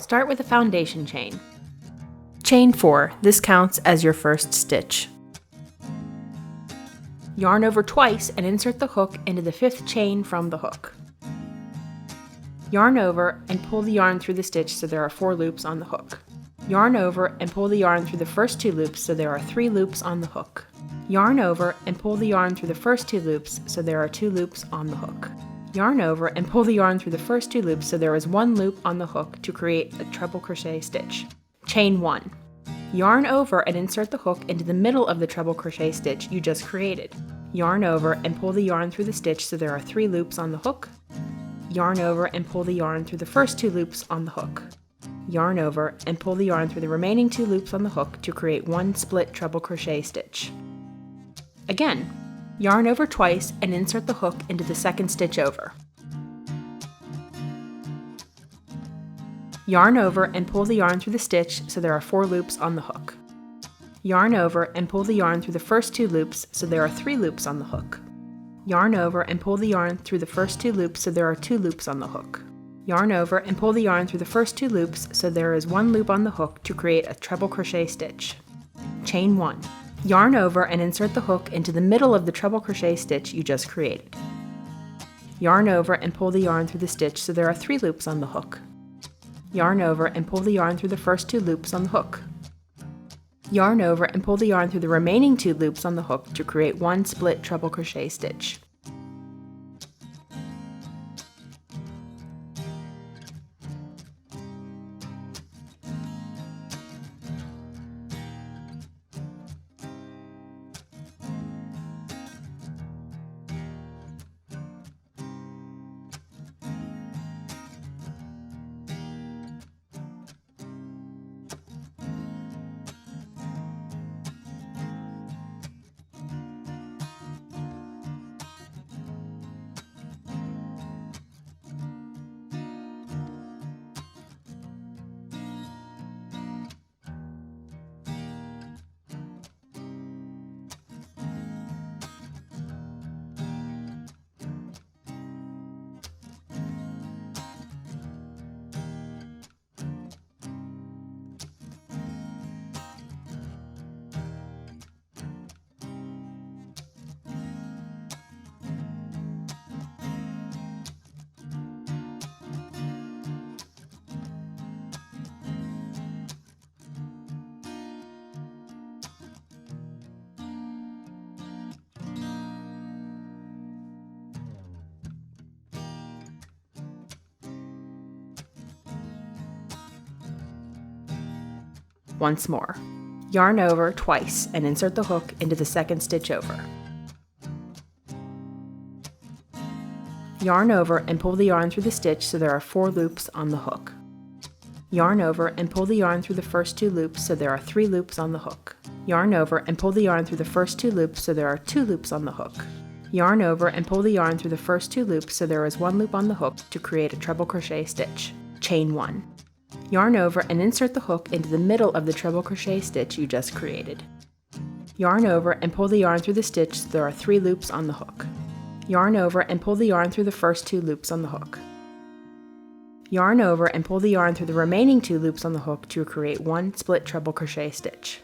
Start with a foundation chain. Chain 4, this counts as your first stitch. Yarn over twice and insert the hook into the 5th chain from the hook. Yarn over and pull the yarn through the stitch so there are 4 loops on the hook. Yarn over and pull the yarn through the first 2 loops so there are 3 loops on the hook. Yarn over and pull the yarn through the first 2 loops so there are 2 loops on the hook. Yarn over and pull the yarn through the first 2 loops so there is 1 loop on the hook to create a treble crochet stitch. Chain 1. Yarn over and insert the hook into the middle of the treble crochet stitch you just created. Yarn over and pull the yarn through the stitch so there are 3 loops on the hook. Yarn over and pull the yarn through the first 2 loops on the hook. Yarn over and pull the yarn through the remaining 2 loops on the hook to create 1 split treble crochet stitch. Again, yarn over twice and insert the hook into the 2nd stitch over. Yarn over and pull the yarn through the stitch so there are 4 loops on the hook. Yarn over and pull the yarn through the first 2 loops so there are 3 loops on the hook. Yarn over and pull the yarn through the first 2 loops so there are 2 loops on the hook. Yarn over and pull the yarn through the first 2 loops so there is 1 loop on the hook to create a treble crochet stitch. Chain 1. Yarn over and insert the hook into the middle of the treble crochet stitch you just created. Yarn over and pull the yarn through the stitch so there are 3 loops on the hook. Yarn over and pull the yarn through the first 2 loops on the hook. Yarn over and pull the yarn through the remaining 2 loops on the hook to create 1 split treble crochet stitch. Once more. Yarn over twice and insert the hook into the 2nd stitch over. Yarn over and pull the yarn through the stitch so there are 4 loops on the hook. Yarn over and pull the yarn through the first 2 loops so there are 3 loops on the hook. Yarn over and pull the yarn through the first 2 loops so there are 2 loops on the hook. Yarn over and pull the yarn through the first 2 loops so there is 1 loop on the hook to create a treble crochet stitch. Chain 1. Yarn over and insert the hook into the middle of the treble crochet stitch you just created. Yarn over and pull the yarn through the stitch so there are 3 loops on the hook. Yarn over and pull the yarn through the first 2 loops on the hook. Yarn over and pull the yarn through the remaining 2 loops on the hook to create 1 split treble crochet stitch.